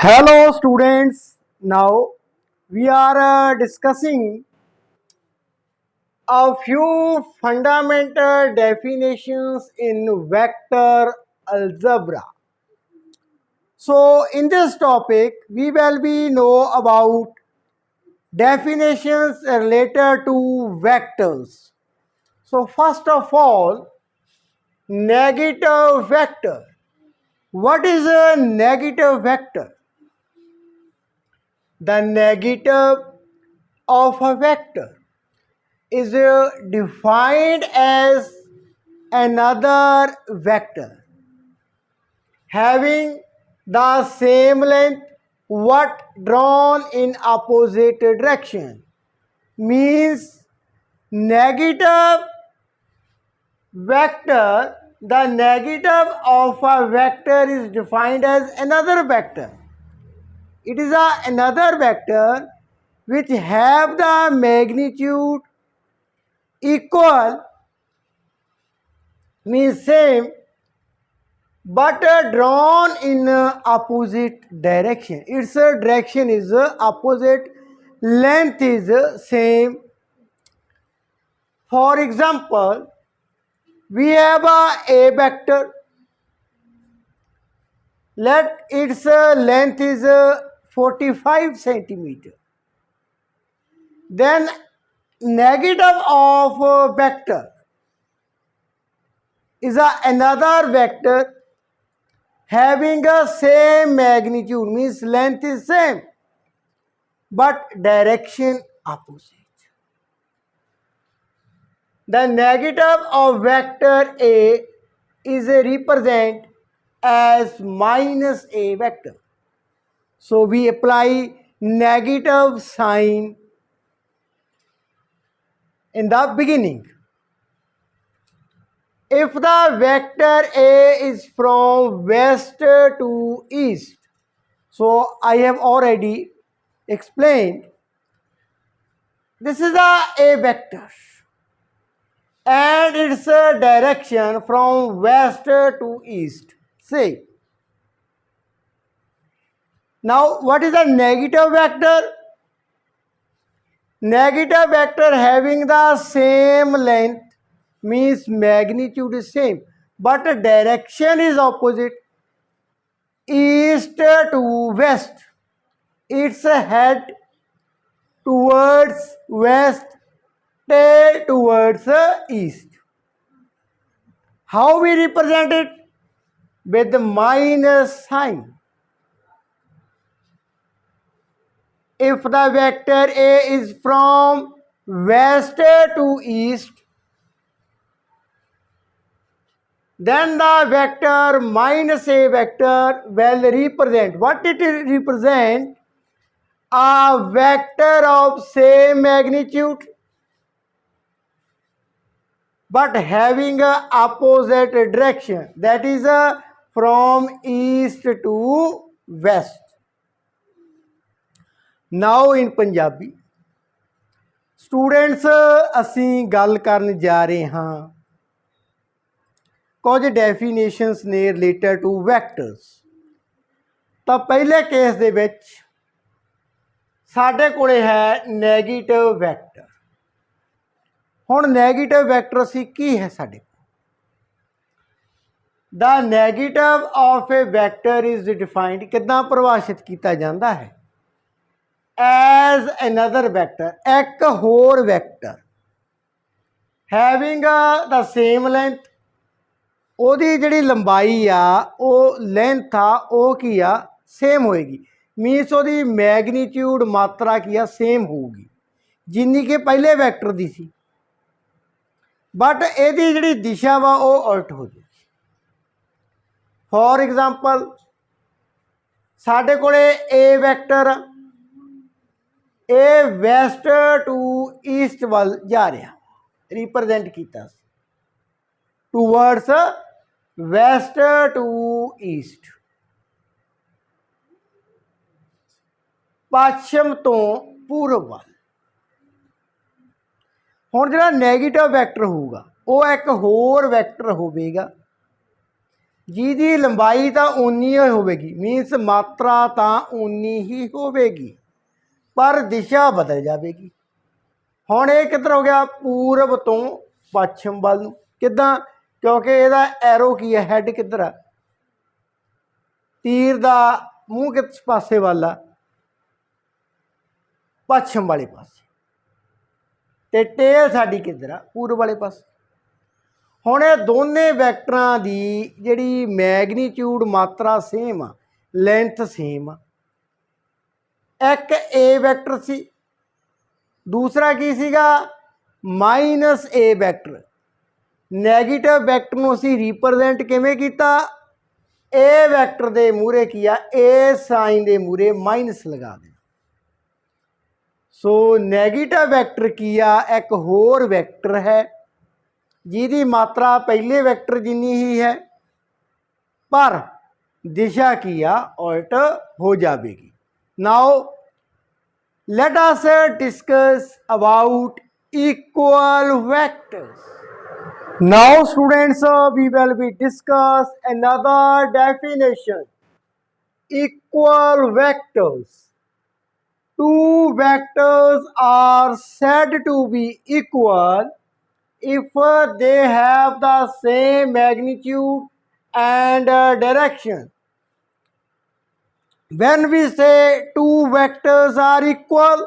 Hello students, now we are discussing a few fundamental definitions in vector algebra. So in this topic we will be know about definitions related to vectors. So first of all, negative vector. What is a negative vector? The negative of a vector is defined as another vector having the same length but drawn in opposite direction. Means negative vector, the negative of a vector is defined as another vector. It is another vector which have the magnitude equal, means same, but drawn in opposite direction. Its direction is opposite, length is same. For example, we have a vector, let its length is 45 centimeter. Then negative of vector is another vector having a same magnitude, means length is same but direction opposite. The negative of vector A is represent as minus A vector. So we apply negative sign in the beginning. If the vector A is from west to east, so I have already explained, this is a vector and its direction from west to east. Say, now what is the negative vector? Negative vector having the same length, means magnitude is same but direction is opposite, east to west. Its head towards west, tail towards east. How we represent it? With the minus sign. If the vector A is from west to east, then the vector minus A vector will represent, what it represent? A vector of same magnitude but having a opposite direction, that is from east to west. Now in Punjabi, students ਅਸੀਂ ਗੱਲ ਕਰਨ ਜਾ ਰਹੇ ਹਾਂ ਕੁਝ definitions ਨੇ related to vectors. ਤਾਂ ਪਹਿਲੇ ਕੇਸ ਦੇ ਵਿੱਚ ਸਾਡੇ ਕੋਲੇ ਹੈ ਨੈਗੇਟਿਵ ਵੈਕਟਰ। ਹੁਣ ਨੈਗੇਟਿਵ ਵੈਕਟਰ ਅਸੀਂ ਕੀ ਹੈ ਸਾਡੇ ਕੋਲ? The negative of a vector is defined, ਕਿੱਦਾਂ ਪਰਿਭਾਸ਼ਿਤ ਕੀਤਾ ਜਾਂਦਾ ਹੈ? ਐਜ਼ ਅਨਦਰ ਵੈਕਟਰ, ਇੱਕ ਹੋਰ vector having the same length, ਉਹਦੀ ਜਿਹੜੀ ਲੰਬਾਈ ਆ ਉਹ ਲੈਂਥ ਆ ਉਹ ਕੀ ਆ? ਸੇਮ ਹੋਏਗੀ। ਮੀਨਸ ਉਹਦੀ ਮੈਗਨੀਟਿਊਡ ਮਾਤਰਾ ਕੀ ਆ? ਸੇਮ ਹੋਊਗੀ ਜਿੰਨੀ ਕਿ ਪਹਿਲੇ ਵੈਕਟਰ ਦੀ ਸੀ, ਬਟ ਇਹਦੀ ਜਿਹੜੀ ਦਿਸ਼ਾ ਵਾ ਉਹ ਉਲਟ ਹੋ ਜਾਏਗੀ। ਫੋਰ ਐਗਜ਼ਾਮਪਲ ਸਾਡੇ ਕੋਲੇ ਏ ਵੈਕਟਰ, ਇਹ ਵੈਸਟ ਟੂ ਈਸਟ ਵੱਲ ਜਾ ਰਿਹਾ, ਰਿਪਰਜੈਂਟ ਕੀਤਾ ਸੀ ਟੂਵਰਡਸ ਵੈਸਟ ਟੂ ਈਸਟ, ਪੱਛਮ ਤੋਂ ਪੂਰਬ ਵੱਲ। ਹੁਣ ਜਿਹੜਾ ਨੈਗੇਟਿਵ ਵੈਕਟਰ ਹੋਊਗਾ ਉਹ ਇੱਕ ਹੋਰ ਵੈਕਟਰ ਹੋਵੇਗਾ ਜਿਹਦੀ ਲੰਬਾਈ ਤਾਂ ਉਨੀ ਹੀ ਹੋਵੇਗੀ, ਮੀਨਸ ਮਾਤਰਾ ਤਾਂ ਉਨੀ ਹੀ ਹੋਵੇਗੀ, ਪਰ ਦਿਸ਼ਾ ਬਦਲ ਜਾਵੇਗੀ। ਹੁਣ ਇਹ ਕਿੱਧਰ ਹੋ ਗਿਆ? ਪੂਰਬ ਤੋਂ ਪੱਛਮ ਵੱਲ ਨੂੰ। ਕਿੱਦਾਂ? ਕਿਉਂਕਿ ਇਹਦਾ ਐਰੋ ਕੀ ਹੈ? ਹੈਡ ਕਿੱਧਰ ਆ? ਤੀਰ ਦਾ ਮੂੰਹ ਕਿਸ ਪਾਸੇ ਵੱਲ ਆ? ਪੱਛਮ ਵਾਲੇ ਪਾਸੇ। ਤੇ ਟੇਲ ਸਾਡੀ ਕਿੱਧਰ ਆ? ਪੂਰਬ ਵਾਲੇ ਪਾਸੇ। ਹੁਣ ਇਹ ਦੋਨੇ ਵੈਕਟਰਾਂ ਦੀ ਜਿਹੜੀ ਮੈਗਨੀਟਿਊਡ ਮਾਤਰਾ ਸੇਮ ਆ, ਲੈਂਥ ਸੇਮ ਆ। ਇੱਕ ਏ ਵੈਕਟਰ ਸੀ, ਦੂਸਰਾ ਕੀ ਸੀਗਾ? ਮਾਈਨਸ ਏ ਵੈਕਟਰ। ਨੈਗੇਟਿਵ ਵੈਕਟਰ ਨੂੰ ਅਸੀਂ ਰਿਪਰਜੈਂਟ ਕਿਵੇਂ ਕੀਤਾ? ਏ ਵੈਕਟਰ ਦੇ ਮੂਹਰੇ ਕੀ ਆ? ਏ ਸਾਈਨ ਦੇ ਮੂਹਰੇ ਮਾਈਨਸ ਲਗਾ ਦੇਣਾ। ਸੋ ਨੈਗੇਟਿਵ ਵੈਕਟਰ ਕੀ ਆ? ਇੱਕ ਹੋਰ ਵੈਕਟਰ ਹੈ ਜਿਹਦੀ ਮਾਤਰਾ ਪਹਿਲੇ ਵੈਕਟਰ ਜਿੰਨੀ ਹੀ ਹੈ, ਪਰ ਦਿਸ਼ਾ ਕੀ ਆ? ਉਲਟ ਹੋ ਜਾਵੇਗੀ। ਨਾਓ let us discuss about equal vectors. Now students, we will be discuss another definition. Equal vectors. Two vectors are said to be equal if they have the same magnitude and direction. When we say two vectors are equal,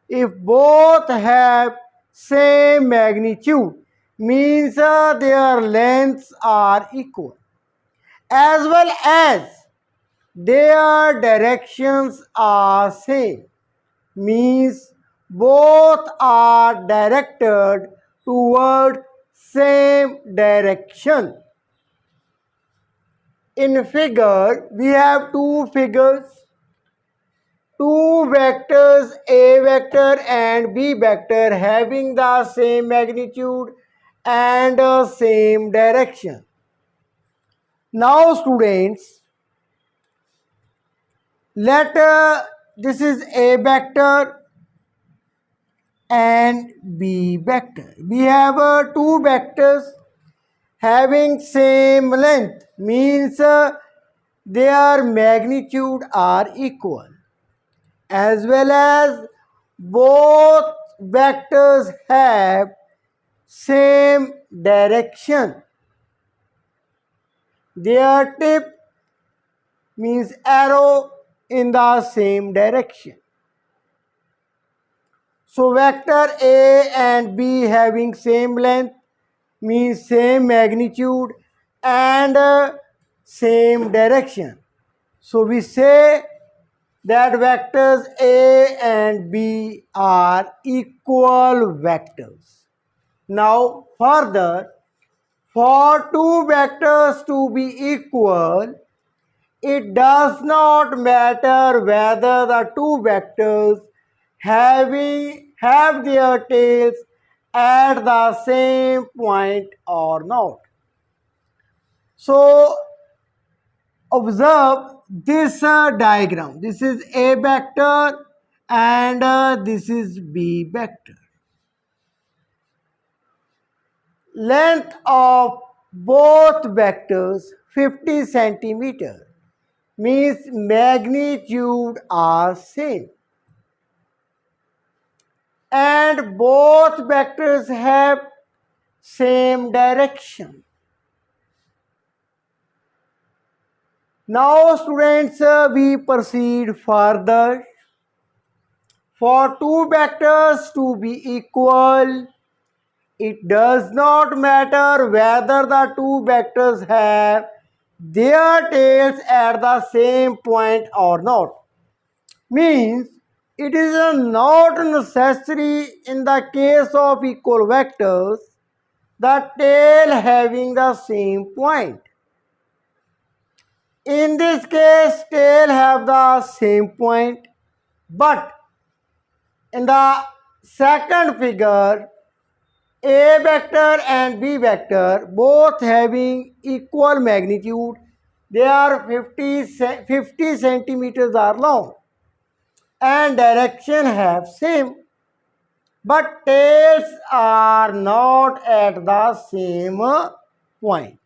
if both have same magnitude, means their lengths are equal, as well as their directions are same, means both are directed toward same direction. In figure, we have two figures, two vectors A vector and B vector having the same magnitude and same direction. Now students, let this is A vector and B vector. We have two vectors having same length, means their magnitude are equal, as well as both vectors have same direction. Their tip means arrow in the same direction. So vector A and B having same length means same magnitude and same direction. So we say that vectors A and B are equal vectors. Now further, for two vectors to be equal, it does not matter whether the two vectors have their tails at the same point or not. So observe this diagram. This is A vector and this is B vector. Length of both vectors 50 centimeter, means magnitude are same, and both vectors have same direction. Now students, we proceed further. For two vectors to be equal, it does not matter whether the two vectors have their tails at the same point or not. Means it is not necessary in the case of equal vectors the tail having the same point. In this case, tail have the same point, but in the second figure, A vector and B vector both having equal magnitude, they are 50 centimeters are long and direction have same, but tails are not at the same point.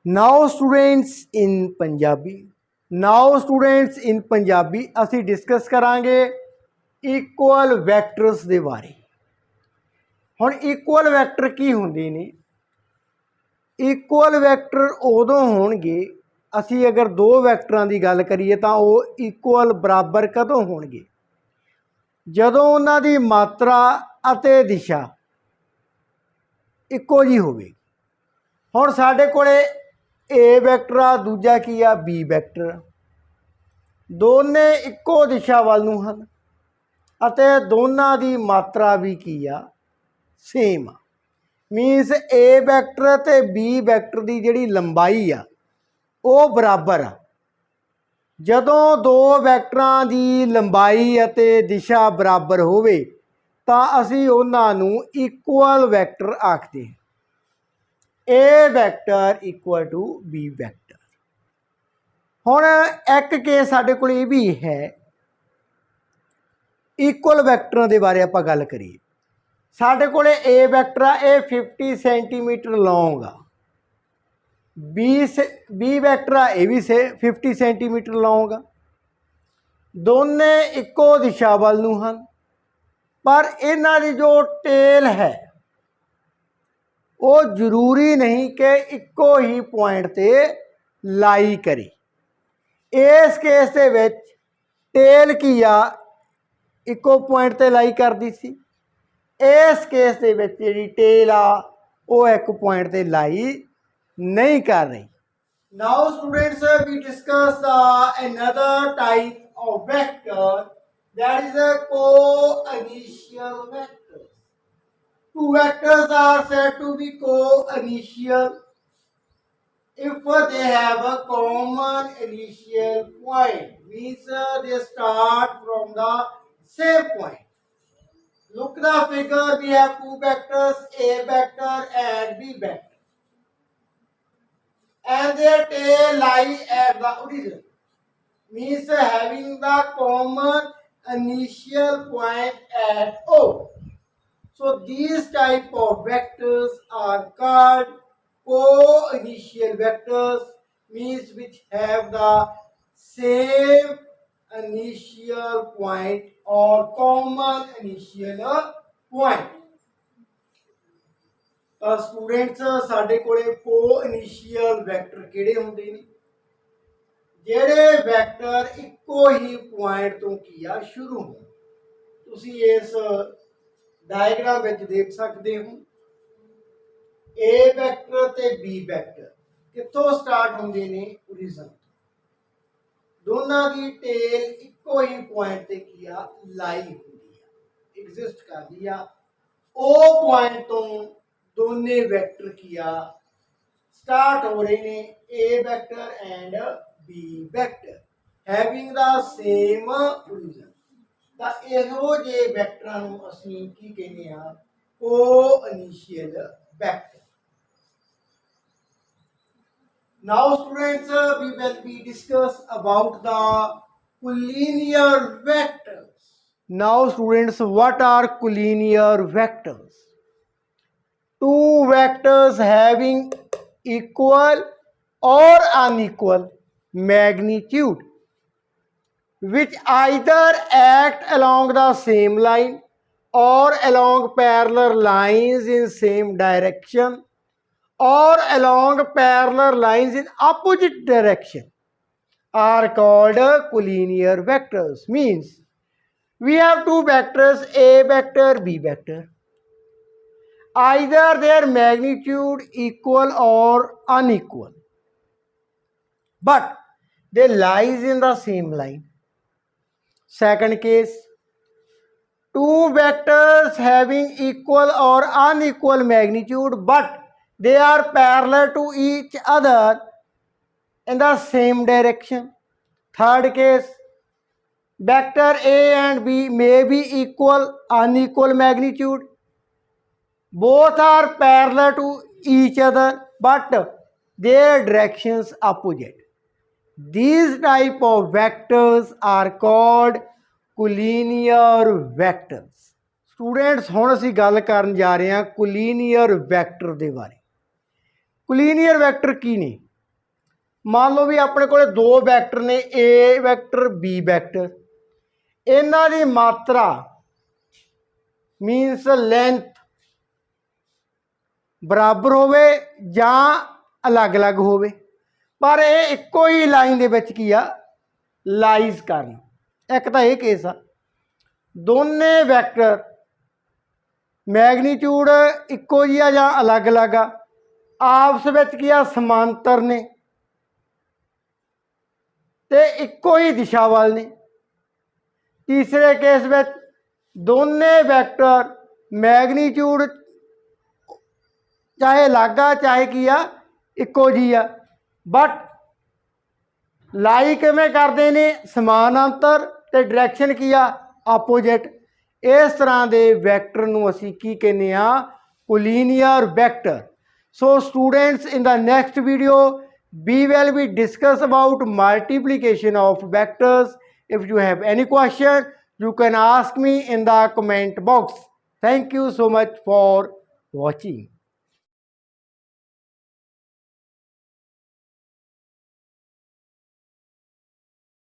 Now students in Punjabi असी discuss करांगे equal vectors दे बारे। हुण equal vector की हुंदे ने? Equal vector उदों होणगे असी अगर दो वैक्टरां की गल करिए तो वो इक्वल बराबर कदों होणगे? जदों उन्हां दी मात्रा अते दिशा इक्को जी होवे। हुण साडे कोले ए वैक्टर आ, दूजा की आ बी वैक्टर, दोने इक्को दिशा वाल नूं हन अते दोनां दी मात्रा भी की आ सेम आ। मीनस ए वैक्टर ते बी वैक्टर की जिहड़ी लंबाई आ वो बराबर आ। जदों दो वैक्टरां की लंबाई अते दिशा बराबर होवे तां असीं उन्हां नूं इक्वल वैक्टर आखदे हां। A vector equal to B vector. हुण एक केस साडे कोल ये भी है, इक्वल वैक्टरां दे बारे आपां गल करिए। साडे कोले ए वैक्टर आ, ये 50 सेंटीमीटर लॉन्ग आ। बी वैक्टर आ, ये भी 50 सेंटीमीटर लॉन्ग आ। दोने इक्को दिशा वाल नूं हन, पर इन्हां दी जो टेल है वो जरूरी नहीं कि इक्को ही पॉइंट ते लाई करे। इस केस दे विच टेल की आ इक्को पॉइंट ते लाई करदी सी। इस केस दे विच जिहड़ी टेल आ वो एक पॉइंट ते लाई नहीं कर रही। Now students we discuss another type of vector, that is a co-initial vector. Two vectors are said to be co-initial if they have a common initial point, means they start from the same point. Look the figure, we have two vectors, A vector and B vector, and their tail lie at the origin, means having the common initial point at O. So these type of vectors are called co-initial vectors, means which have the same initial point or common initial point. Students साडे कोले co-initial vector किहड़े हुंदे ने? जिहड़े vector इक्को ही point तो किया शुरू हो। तुसीं इस डायग्राम में देख सकते हो ए वैक्टर ते बी वैक्टर कित्थों स्टार्ट होंदे ने? ओरिजिन। दोनों की टेल इक्को ही पॉइंट ते किया लाई होंदी है, एग्जिस्ट करदी आ। ओ पॉइंट तो दोने वैक्टर किया स्टार्ट हो रहे ने, A vector and B vector having the same origin. ਤਾਂ ਇਹੋ ਜਿਹੇ ਵੈਕਟਰਾਂ ਨੂੰ ਅਸੀਂ ਕੀ ਕਹਿੰਦੇ ਆ? co-initial vector. Now students we will be discuss about the collinear vectors. Now students, what are collinear vectors? Two vectors having equal or unequal magnitude which either act along the same line or along parallel lines in same direction or along parallel lines in opposite direction are called collinear vectors. Means we have two vectors, A vector, B vector. Either their magnitude equal or unequal, but they lies in the same line. Second case, two vectors having equal or unequal magnitude but they are parallel to each other in the same direction. Third case, vector A and B may be equal, unequal magnitude. Both are parallel to each other but their directions opposite. These type of vectors are called collinear vectors. Students, ਹੁਣ ਅਸੀਂ ਗੱਲ ਕਰਨ ਜਾ ਰਹੇ ਹਾਂ collinear vector ਦੇ ਬਾਰੇ। collinear vector ਕੀ ਨੇ? मान लो भी अपने को दो वैक्टर ने ए वैक्टर बी वैक्टर, इन्हां दी मात्रा मीनस लेंथ बराबर होवे या अलग अलग होवे, पर ये इक्को ही लाइन दे विच की आ लाइज करन। एक तो यह केस आ दोने वैक्टर मैगनीट्यूड इक्को जी आ या अलग अलग आ, आपस विच की आ समांतर ने ते इक्को ही दिशा वाल ने। तीसरे केस में दोने वैक्टर मैगनीट्यूड चाहे अलग आ चाहे की आ इक्को जी आ, बट लाई किवें करते ने समानांतर ते डायरैक्शन की आ आपोजिट। इस तरह के वैक्टर नूं असीं की कहने आ collinear vector. So students, in the next video we will be discuss about multiplication of vectors. If you have any question, you can ask me in the comment box. Thank you so much for watching.